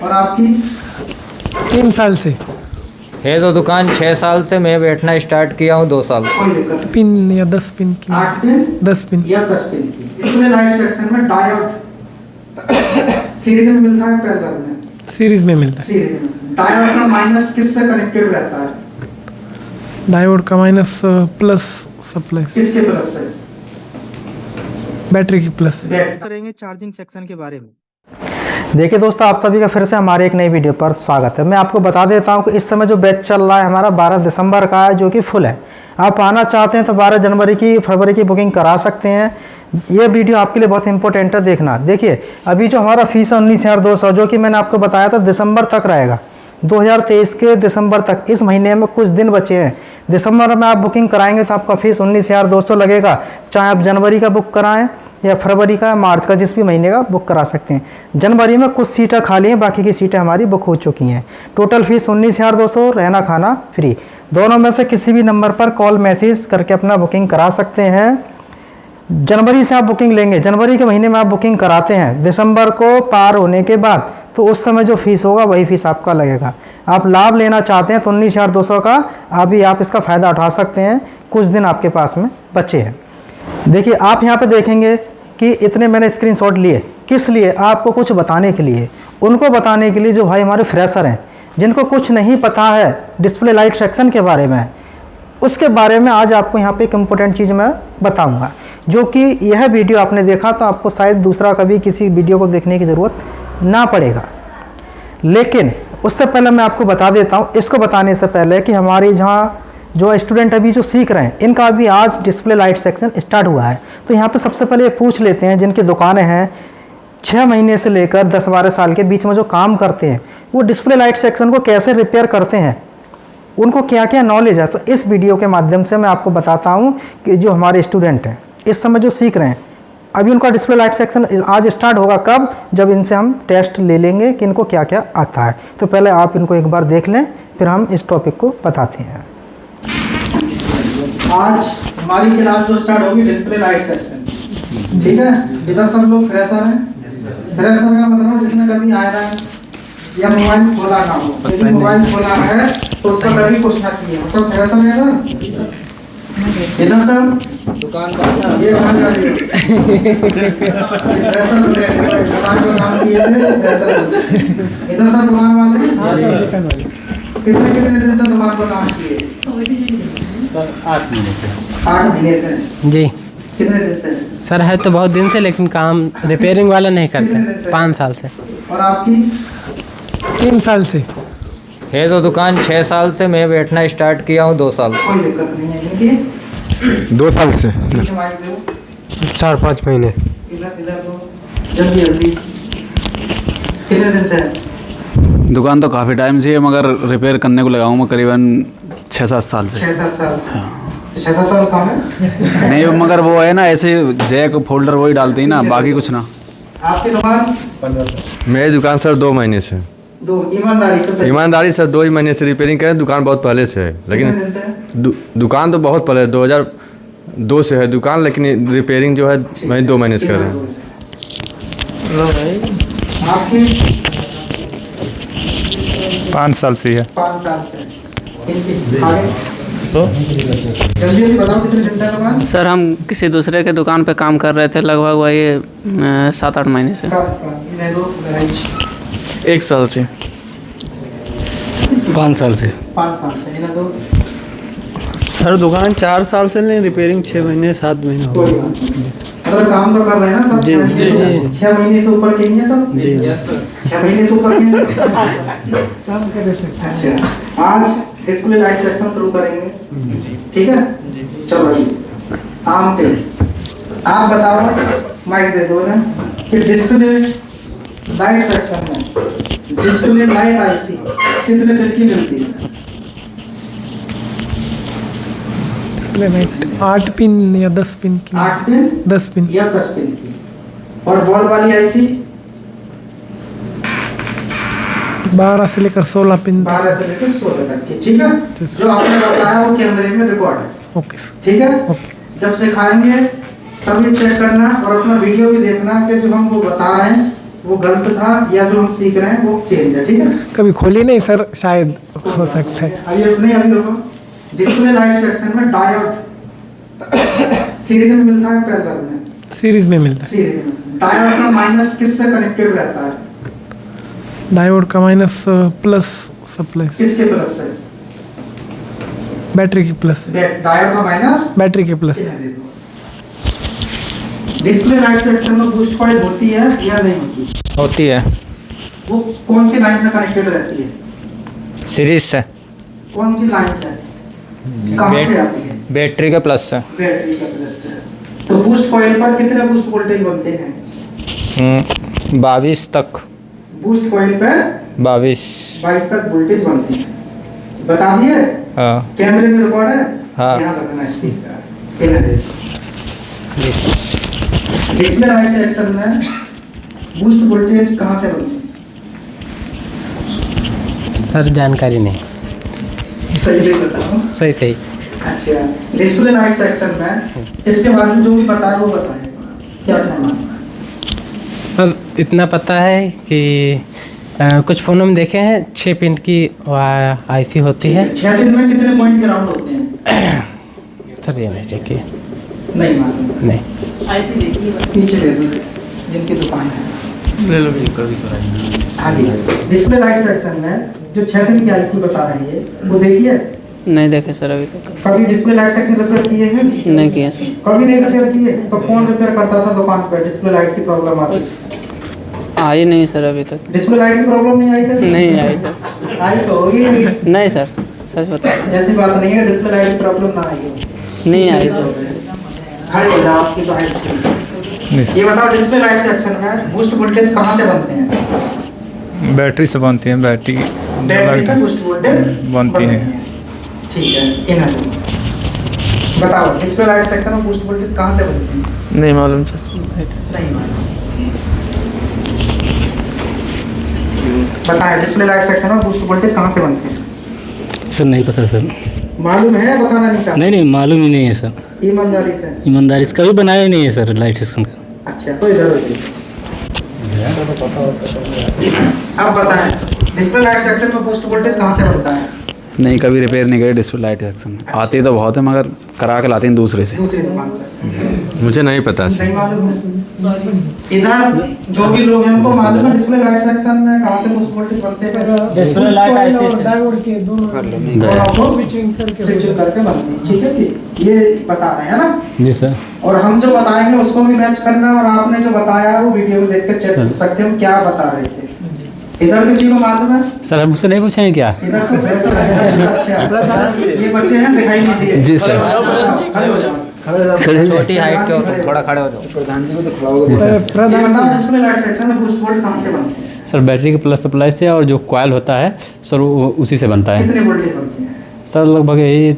और आपकी? 3 साल से। है तो दुकान 6 साल से, मैं बैठना स्टार्ट किया हूँ 2 साल। कोई दिक्कत नहीं। पिन या 10 पिन की? 8 पिन 10 पिन या 10 पिन की। इसमें लाइट सेक्शन में डायोड सीरीज में मिलता है, पैरेलल में? सीरीज में मिलता है। सीरीज में। डायोड का माइनस किससे कनेक्टेड रहता है? डायोड का माइनस प्लस सप्लाई से। किसके प्लस से? बैटरी की प्लस। करेंगे चार्जिंग सेक्शन के बारे में। देखिए दोस्तों, आप सभी का फिर से हमारे एक नई वीडियो पर स्वागत है। मैं आपको बता देता हूं कि इस समय जो बैच चल रहा है हमारा 12 दिसंबर का है, जो कि फुल है। आप आना चाहते हैं तो 12 जनवरी की फरवरी की बुकिंग करा सकते हैं। ये वीडियो आपके लिए बहुत इंपॉर्टेंट है, देखना। देखिए अभी जो हमारा फीस है 19,200, जो कि मैंने आपको बताया था दिसंबर तक रहेगा, 2023 के दिसंबर तक। इस महीने में कुछ दिन बचे हैं। दिसंबर में आप बुकिंग कराएंगे तो आपका फीस 19,200 लगेगा। चाहे आप जनवरी का बुक कराएं या फरवरी का, मार्च का, जिस भी महीने का बुक करा सकते हैं। जनवरी में कुछ सीटें खाली हैं, बाकी की सीटें हमारी बुक हो चुकी हैं। टोटल फीस 19,200, रहना खाना फ्री। दोनों में से किसी भी नंबर पर कॉल मैसेज करके अपना बुकिंग करा सकते हैं। जनवरी से आप बुकिंग लेंगे, जनवरी के महीने में आप बुकिंग कराते हैं, दिसंबर को पार होने के बाद तो उस समय जो फीस होगा वही फीस आपका लगेगा। आप लाभ लेना चाहते हैं तो 19,200 का अभी आप इसका फ़ायदा उठा सकते हैं। कुछ दिन आपके पास में बचे हैं। देखिए आप यहाँ पे देखेंगे कि इतने मैंने स्क्रीनशॉट लिए, किस लिए? आपको कुछ बताने के लिए, उनको बताने के लिए जो भाई हमारे फ्रेशर हैं, जिनको कुछ नहीं पता है डिस्प्ले लाइट सेक्शन के बारे में। उसके बारे में आज आपको यहाँ पे एक इम्पोर्टेंट चीज़ मैं बताऊँगा, जो कि यह वीडियो आपने देखा तो आपको शायद दूसरा कभी किसी वीडियो को देखने की ज़रूरत ना पड़ेगा। लेकिन उससे पहले मैं आपको बता देता हूँ, इसको बताने से पहले, कि हमारे जहाँ जो स्टूडेंट अभी जो सीख रहे हैं, इनका अभी आज डिस्प्ले लाइट सेक्शन स्टार्ट हुआ है। तो यहाँ पे सबसे पहले पूछ लेते हैं जिनकी दुकानें हैं 6 महीने से लेकर 10-12 साल के बीच में जो काम करते हैं, वो डिस्प्ले लाइट सेक्शन को कैसे रिपेयर करते हैं, उनको क्या क्या नॉलेज है। तो इस वीडियो के माध्यम से मैं आपको बताता हूँ कि जो हमारे स्टूडेंट हैं इस समय जो सीख रहे हैं, अभी उनका डिस्प्ले लाइट सेक्शन आज स्टार्ट होगा। कब? जब इनसे हम टेस्ट ले लेंगे कि इनको क्या क्या आता है। तो पहले आप इनको एक बार देख लें, फिर हम इस टॉपिक को बताते हैं। आज हमारी क्लास जो स्टार्ट होगी डिस्प्ले लाइट सेक्शन, ठीक है? इधर सब लोग फ्रेशर हैं। फ्रेशर का मतलब जिसने कभी आया है या मोबाइल खोला ना हो। यदि मोबाइल खोला है तो उसका कभी कुछ ना किया, सब फ्रेशर है ना। इधर सब दुकानदार, ये कहां जा रही है? फ्रेशर दुकान का काम किए थे फ्रेशर। इधर सब दुकान वाले, कितने कितने दिन से दुकान पर काम किए? 8 महीने से। 8 महीने से जी। कितने दिन से? सर है तो बहुत दिन से, लेकिन काम रिपेयरिंग वाला नहीं करते। 5 साल से। और आपकी? 3 साल से। है तो दुकान 6 साल से, मैं बैठना स्टार्ट किया हूँ 2 साल। कोई दिक्कत नहीं है। इनकी 2 साल से। 4-5 महीने। इधर इधर दो, जल्दी जल्दी। कितने दिन से है? दुकान तो काफ़ी टाइम से है, मगर रिपेयर करने को लगाऊँ मैं करीबन 6-7 साल से। 6-7 साल से। 6-7 साल कम है? नहीं, मगर वो है ना, ऐसे जैक फोल्डर वही डालते हैं ना, बाकी कुछ ना। आपकी दुकान? मेरी दुकान सर 2 महीने से। 2 ईमानदारी से? ईमानदारी सर 2 ही महीने से रिपेयरिंग करें। दुकान बहुत पहले से है, लेकिन कितने दिन से? दुकान तो बहुत पहले 2002 से है दुकान, लेकिन रिपेयरिंग जो है मैं 2 महीने से कर रहे हैं। आपकी? 5 साल से है। 5 साल से। इनकी आगे जल्दी जल्दी बताओ, कितने दिन से है दुकान? सर हम किसी दूसरे के दुकान पे काम कर रहे थे, लगभग वही 7-8 महीने से। 1 साल से। 5 साल से। 5 साल से। इधर दो। सर दुकान 4 साल से, नहीं रिपेयरिंग 6 महीने 7 महीने हो कोई गए। बात नहीं। मतलब काम तो कर रहे हैं ना सब? जी, 6 महीने से ऊपर के नहीं है सब? जी। 6 महीने से ऊपर के। अच्छा, आज डिस्प्ले लाइट सेक्शन शुरू करेंगे, ठीक है? चलो जी। आम पे आप बताओ, माइक दे दो ना, कि डिस्प्ले लाइट सेक्शन में डिस्प्ले लाइट आईसी कितने पिन की मिलती है? डिस्प्ले लाइट 8 पिन या 10 पिन की? 8 पिन 10 पिन या 10 पिन की। और बॉल वाली आईसी? 12 से लेकर 16 पिन। 12 से लेकर 16 तक की, ठीक है? जो आपने बताया वो कैमरे में रिकॉर्ड है, ओके। ठीक है? जब सिखाएंगे तभी चेक करना और अपना वीडियो भी देखना कि जो हम वो बता रहे हैं वो गलत था या जो हम सीख रहे हैं वो चेंज है, ठीक है। कभी खोली नहीं सर, शायद हो सकता है। अभी रुको। डिस्प्ले लाइट सेक्शन में डायोड सीरीज में मिलता है, पैरेलल में? सीरीज में मिलता है। सीरीज में। डायोड का माइनस किससे कनेक्टेड रहता है? डायोड का माइनस प्लस सप्लाई, किसके प्लस से? बैटरी की प्लस। डायोड का माइनस बैटरी की प्लस। डिस्प्ले लाइट सेक्शन में बूस्ट कॉइल होती है या नहीं होती? होती है। वो कौन सी लाइन से कनेक्टेड रहती है? सीरीज से। कौन सी लाइन से? कहाँ से आती है? बैटरी के प्लस से। बैटरी का प्लस से। तो बूस्ट कॉइल पर कितने बूस्ट वोल्टेज बनते हैं? 22 तक। बूस्ट कॉइल पर 22 तक वोल्टेज बनती है। बता दिए? हाँ। कैमरे में रिकॉर्ड है? हाँ। ध्यान रखना इस चीज का। डिस्प्ले लाइट सेक्शन में बूस्ट वोल्टेज कहाँ से बनती है? सर जानकारी नहीं। सही नहीं बताओ। सही सही। अच्छा, डिस्प्ले लाइट सेक्शन में इसके बारे में जो भी पता है वो बताए, क्या क्या मानना है? सर इतना पता है कि कुछ फ़ोनों में देखे हैं 6 पिन की आईसी होती है। 6 पिन में कितने पॉइंट ग्राउंड होते हैं? सर ये नहीं चेक किया। नहीं मालूम। नहीं। पीछे दे दो जिनकी दुकान है। ले लो कभी। हाँ जी, डिस्प्ले लाइट सेक्शन में जो 6 पिन की आईसी बता रही है वो देखिए। नहीं देखे सर अभी तक। कभी डिस्प्ले लाइट सेक्शन रिपेयर किए हैं? नहीं किया सर। कभी नहीं रिपेयर किए? तो कौन रिपेयर करता था दुकान पर? डिस्प्ले लाइट की प्रॉब्लम आती? आई नहीं सर अभी तक। डिस्प्ले लाइट की प्रॉब्लम नहीं आई कभी? नहीं आई सर। आई तो होगी। नहीं सर, सच बता। ऐसी बात नहीं है डिस्प्ले लाइट की प्रॉब्लम ना आई हो। नहीं आई सर। खड़े हो जाओ, आपकी तो हाइट। ये बताओ डिस्प्ले लाइट सेक्शन में बूस्ट वोल्टेज कहाँ से बनते हैं? बैटरी से बनती है, बैटरी बैटरी से बूस्ट वोल्टेज बनती है। ठीक है, इन्हें बताओ डिस्प्ले लाइट सेक्शन में बूस्ट वोल्टेज कहाँ से बनते हैं? नहीं मालूम सर। नहीं मालूम। बताएं डिस्प्ले लाइट सेक्शन में बूस्ट वोल्टेज कहाँ से बनते हैं? सर नहीं पता सर। मालूम है, बताना नहीं चाहते? नहीं मालूम ही नहीं है सर। ईमानदारी से? ईमानदारी से कभी बनाया ही नहीं है सर लाइट सेक्शन का। अच्छा, कोई जरूरत नहीं। अब बताएं डिस्प्ले लाइट सेक्शन में बूस्ट वोल्टेज कहाँ से बनता है? नहीं, कभी रिपेयर नहीं करे डिस्प्ले लाइट सेक्शन में। आती तो बहुत है मगर करा के लाते हैं दूसरे से। दूसरी दुकान से? मुझे नहीं पता सर। नहीं मालूम है। इधर जो भी लोग हैं उनको मालूम है डिस्प्ले लाइट सेक्शन में कहाँ से बूस्ट वोल्टेज बनते हैं? डिस्प्ले लाइट आईसी से डायोड के दोनों स्विचिंग करके बनती है, ठीक है जी। ये बता रहे हैं ना जी सर। और हम जो बताएंगे उसको भी मैच करना, और आपने जो बताया वो वीडियो में देख कर चेक कर सकते हो क्या बता रहे थे। इधर किसी को मालूम है? सर हम मुझसे नहीं पूछेंगे क्या? इधर तो प्रेशर है। अच्छा, ये बच्चे हैं दिखाई नहीं दिए? जी सर। खड़े हो जाओ। छोटी हाइट के हो तुम, थोड़ा खड़े हो जाओ। जी सर। ये बताओ डिस्प्ले लाइट सेक्शन में बूस्ट वोल्ट कहाँ से बनते हैं? सर बैटरी के प्लस सप्लाई से, और जो कॉइल होता है सर वो उसी से बनता है। कितने वोल्टेज बनते हैं? सर लगभग यही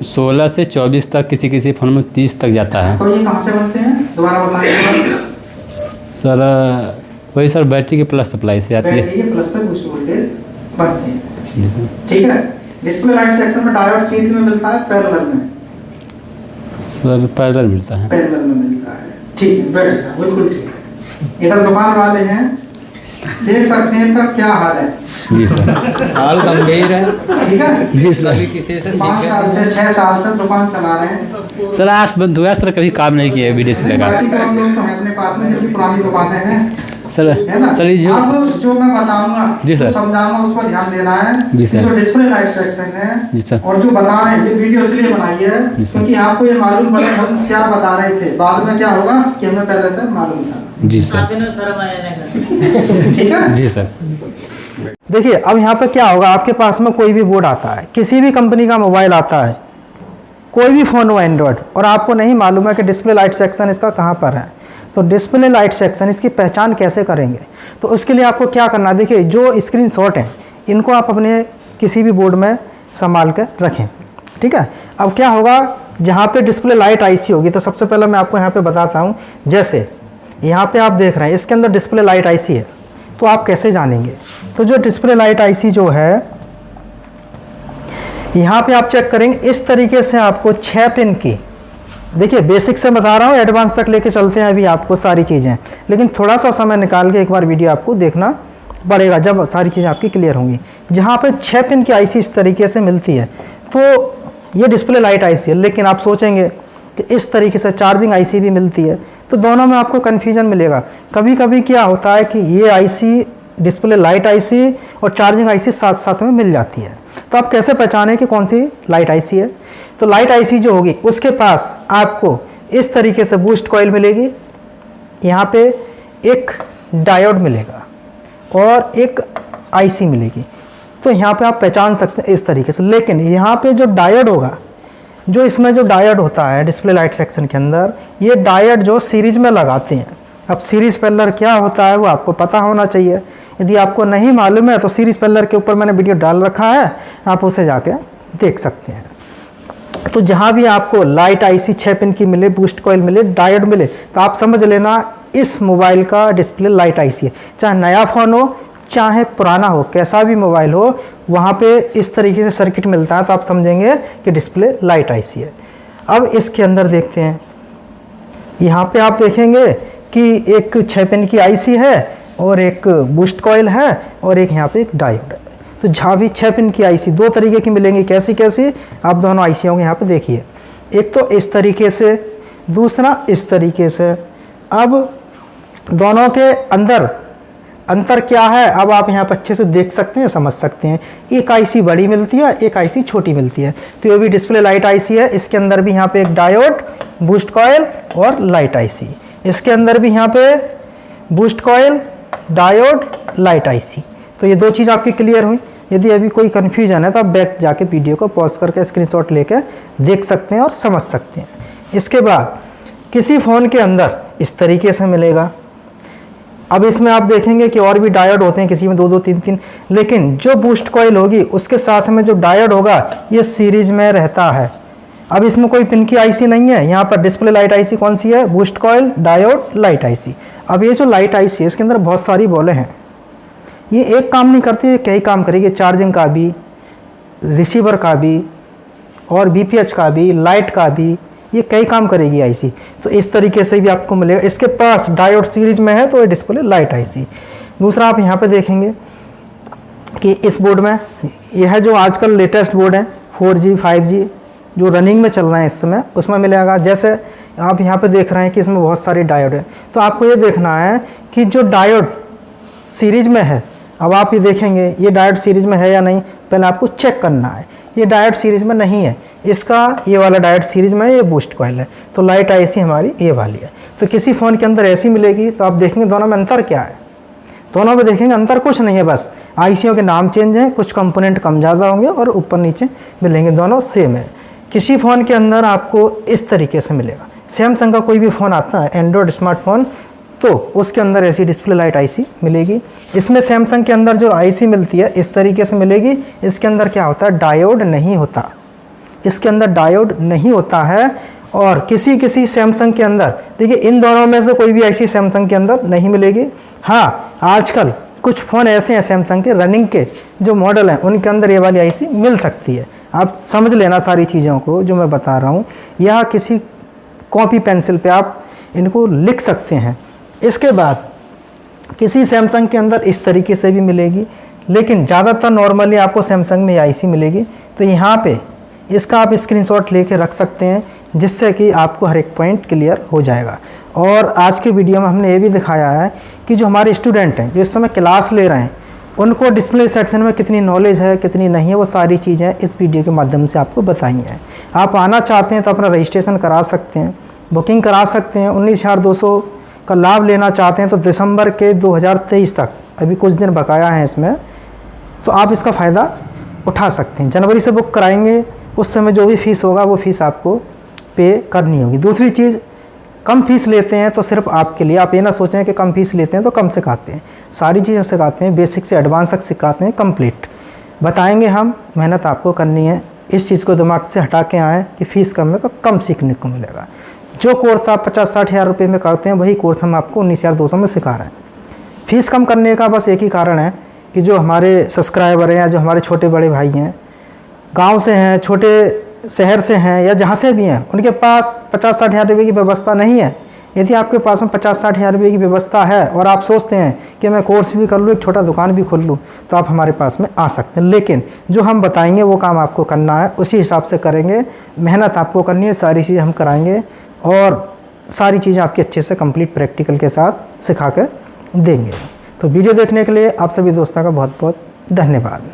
16 से 24 तक, किसी किसी फोन में 30 तक जाता है। तो ये कहाँ से बनते हैं दोबारा बताइए? सर वही सर बैटरी के प्लस सप्लाई से आती है। बैटरी के प्लस से बूस्ट वोल्टेज बनते हैं, जी सर। ठीक है। डिस्प्ले लाइट सेक्शन में डायोड सीरीज में मिलता है पैरेलल में? सर पैरेलल मिलता है। पैरेलल में मिलता है, ठीक है। बैठ जाओ, बिल्कुल ठीक है। इधर दुकान वाले हैं, देख सकते हैं इनका क्या हाल है। जी सर। हाल गंभीर है। ठीक है जी सर। कभी किसी से 5 साल से 6 साल से दुकान चला रहे हैं। सर 8 बंद हुआ सर, कभी काम नहीं किया है डिस्प्ले का। बाकी हम लोग तो हैं अपने पास में जिनकी पुरानी दुकानें हैं, सर है ना? सर ये जो अब जो मैं बताऊंगा जी सर, समझाऊंगा उसको ध्यान देना है। जी सर। जो डिस्प्ले लाइट सेक्शन है जी सर, और जो बता रहे हैं, ये वीडियो इसलिए बनाई है क्योंकि आपको ये मालूम पड़े हम क्या बता रहे थे। बाद में क्या होगा कि हमें पहले से मालूम था। जी सर। ठीक है जी सर। देखिए अब यहाँ पे क्या होगा, आपके पास में कोई भी बोर्ड आता है, किसी भी कंपनी का मोबाइल आता है, कोई भी फ़ोन हो एंड्रॉयड, और आपको नहीं मालूम है कि डिस्प्ले लाइट सेक्शन इसका कहाँ पर है, तो डिस्प्ले लाइट सेक्शन इसकी पहचान कैसे करेंगे? तो उसके लिए आपको क्या करना है, देखिए जो स्क्रीनशॉट हैं इनको आप अपने किसी भी बोर्ड में संभाल कर रखें, ठीक है। अब क्या होगा, जहाँ पे डिस्प्ले लाइट आईसी होगी, तो सबसे पहले मैं आपको यहाँ पे बताता हूँ। जैसे यहाँ पे आप देख रहे हैं इसके अंदर डिस्प्ले लाइट आईसी है, तो आप कैसे जानेंगे? तो जो डिस्प्ले लाइट आईसी जो है यहाँ पे आप चेक करेंगे, इस तरीके से आपको 6 पिन की देखिए बेसिक से बता रहा हूँ, एडवांस तक लेके चलते हैं अभी आपको सारी चीज़ें, लेकिन थोड़ा सा समय निकाल के एक बार वीडियो आपको देखना पड़ेगा जब सारी चीज़ें आपकी क्लियर होंगी। जहाँ पे 6 पिन की आईसी इस तरीके से मिलती है, तो ये डिस्प्ले लाइट आईसी है, लेकिन आप सोचेंगे कि इस तरीके से चार्जिंग आईसी भी मिलती है, तो दोनों में आपको कन्फ्यूजन मिलेगा। कभी कभी क्या होता है कि ये आईसी डिस्प्ले लाइट आईसी और चार्जिंग आईसी साथ साथ में मिल जाती है, तो आप कैसे पहचानें कि कौन सी लाइट आईसी है। तो लाइट आईसी जो होगी उसके पास आपको इस तरीके से बूस्ट कॉइल मिलेगी, यहाँ पे एक डायोड मिलेगा और एक आईसी मिलेगी, तो यहाँ पे आप पहचान सकते हैं इस तरीके से। लेकिन यहाँ पे जो डायोड होगा, जो इसमें जो डायोड होता है डिस्प्ले लाइट सेक्शन के अंदर, ये डायोड जो सीरीज में लगाते हैं। अब सीरीज पैरेलल क्या होता है वो आपको पता होना चाहिए। यदि आपको नहीं मालूम है तो सीरीज पैरेलल के ऊपर मैंने वीडियो डाल रखा है, आप उसे जाके देख सकते हैं। तो जहाँ भी आपको लाइट आईसी 6 पिन की मिले, बूस्ट कॉइल मिले, डायोड मिले, तो आप समझ लेना इस मोबाइल का डिस्प्ले लाइट आईसी है। चाहे नया फ़ोन हो चाहे पुराना हो, कैसा भी मोबाइल हो, वहाँ पे इस तरीके से सर्किट मिलता है, तो आप समझेंगे कि डिस्प्ले लाइट आईसी है। अब इसके अंदर देखते हैं, यहाँ पे आप देखेंगे कि एक 6 पिन की आईसी है और एक बूस्ट कॉइल है और एक यहाँ पे एक डायोड है। तो जहाँ भी 6 पिन की आईसी 2 तरीके की मिलेंगी, कैसी कैसी, आप दोनों आईसीयों को यहाँ पे देखिए। एक तो इस तरीके से, दूसरा इस तरीके से। अब दोनों के अंदर अंतर क्या है, अब आप यहाँ पर अच्छे से देख सकते हैं, समझ सकते हैं। एक आईसी बड़ी मिलती है, एक आईसी छोटी मिलती है। तो ये भी डिस्प्ले लाइट आईसी है, इसके अंदर भी यहाँ पे एक डायोड, बूस्ट कॉइल और लाइट आईसी। इसके अंदर भी यहाँ पे boost coil, diode, light IC. तो ये 2 चीज़ आपकी क्लियर हुई। यदि अभी कोई कन्फ्यूजन है तो आप बैक जाके वीडियो को पॉज करके स्क्रीनशॉट लेके देख सकते हैं और समझ सकते हैं। इसके बाद किसी फ़ोन के अंदर इस तरीके से मिलेगा। अब इसमें आप देखेंगे कि और भी डायोड होते हैं, किसी में 2-2, 3-3, लेकिन जो बूस्ट कॉइल होगी उसके साथ में जो डायोड होगा ये सीरीज में रहता है। अब इसमें कोई पिन की आईसी नहीं है, यहाँ पर डिस्प्ले लाइट आईसी कौन सी है, boost coil, diode, light IC. अब ये जो लाइट आईसी है इसके अंदर बहुत सारी बॉलें हैं, ये एक काम नहीं करती, ये कई काम करेगी, चार्जिंग का भी, रिसीवर का भी और बीपीएच का भी, लाइट का भी, ये कई काम करेगी आईसी। तो इस तरीके से भी आपको मिलेगा। इसके पास डायोड सीरीज में है तो ये डिस्प्ले लाइट आईसी। दूसरा आप यहाँ पे देखेंगे कि इस बोर्ड में यह है जो आजकल लेटेस्ट बोर्ड है 4G 5G जो रनिंग में चल रहा है इस समय, उसमें मिलेगा। जैसे आप यहाँ पे देख रहे हैं कि इसमें बहुत सारी डायोड है, तो आपको ये देखना है कि जो डायोड सीरीज में है, अब आप ये देखेंगे ये डायोड सीरीज में है या नहीं, पहले आपको चेक करना है। ये डायोड सीरीज में नहीं है, इसका ये वाला डायोड सीरीज में है, ये बूस्ट कॉइल है, तो लाइट आईसी हमारी ये वाली है। तो किसी फ़ोन के अंदर ऐसी मिलेगी, तो आप देखेंगे दोनों में अंतर क्या है। दोनों में देखेंगे अंतर कुछ नहीं है, बस आईसीयों के नाम चेंज हैं, कुछ कंपोनेंट कम ज़्यादा होंगे और ऊपर नीचे मिलेंगे, दोनों सेम है। किसी फ़ोन के अंदर आपको इस तरीके से मिलेगा। सैमसंग का कोई भी फ़ोन आता है एंड्रॉयड स्मार्टफोन, तो उसके अंदर ऐसी डिस्प्ले लाइट आईसी मिलेगी। इसमें सैमसंग के अंदर जो आईसी मिलती है इस तरीके से मिलेगी। इसके अंदर क्या होता है, डायोड नहीं होता, इसके अंदर डायोड नहीं होता है। और किसी किसी सैमसंग के अंदर देखिए, इन दोनों में से कोई भी आईसी सैमसंग के अंदर नहीं मिलेगी। हाँ, आजकल कुछ फ़ोन ऐसे हैं सैमसंग के रनिंग के जो मॉडल हैं, उनके अंदर ये वाली आईसी मिल सकती है। आप समझ लेना सारी चीज़ों को जो मैं बता रहा हूँ, या किसी कॉपी पेंसिल पे आप इनको लिख सकते हैं। इसके बाद किसी सैमसंग के अंदर इस तरीके से भी मिलेगी, लेकिन ज़्यादातर नॉर्मली आपको सैमसंग में आईसी मिलेगी। तो यहाँ पे इसका आप स्क्रीनशॉट लेके रख सकते हैं, जिससे कि आपको हर एक पॉइंट क्लियर हो जाएगा। और आज के वीडियो में हमने ये भी दिखाया है कि जो हमारे स्टूडेंट हैं जो इस समय क्लास ले रहे हैं, उनको डिस्प्ले सेक्शन में कितनी नॉलेज है कितनी नहीं है, वो सारी चीज़ें इस वीडियो के माध्यम से आपको बताई हैं। आप आना चाहते हैं तो अपना रजिस्ट्रेशन करा सकते हैं, बुकिंग करा सकते हैं। 19,200 का लाभ लेना चाहते हैं तो दिसंबर के 2023 तक अभी कुछ दिन बकाया है इसमें, तो आप इसका फ़ायदा उठा सकते हैं। जनवरी से बुक कराएंगे, उस समय जो भी फ़ीस होगा वो फ़ीस आपको पे करनी होगी। दूसरी चीज़, कम फीस लेते हैं तो सिर्फ आपके लिए, आप ये ना सोचें कि कम फीस लेते हैं तो कम सिखाते हैं। सारी चीज़ें सिखाते हैं, बेसिक से एडवांस तक सिखाते हैं, कंप्लीट बताएंगे हम। मेहनत आपको करनी है, इस चीज़ को दिमाग से हटा के आएँ कि फ़ीस कम है तो कम सीखने को मिलेगा। जो कोर्स आप 50-60 हज़ार रुपये में करते हैं, वही कोर्स हम आपको 19,200 में सिखा रहे हैं। फ़ीस कम करने का बस एक ही कारण है कि जो हमारे सब्सक्राइबर हैं या जो हमारे छोटे बड़े भाई हैं, गांव से हैं, छोटे शहर से हैं या जहाँ से भी हैं, उनके पास 50-60 हज़ार रुपये की व्यवस्था नहीं है। यदि आपके पास में 50-60 हज़ार रुपये की व्यवस्था है और आप सोचते हैं कि मैं कोर्स भी कर लूँ, एक छोटा दुकान भी खोल लूँ, तो आप हमारे पास में आ सकते हैं। लेकिन जो हम बताएंगे वो काम आपको करना है, उसी हिसाब से करेंगे। मेहनत आपको करनी है, सारी चीज़ हम कराएंगे और सारी चीज़ें आपकी अच्छे से कंप्लीट प्रैक्टिकल के साथ सिखा कर देंगे। तो वीडियो देखने के लिए आप सभी दोस्तों का बहुत बहुत धन्यवाद।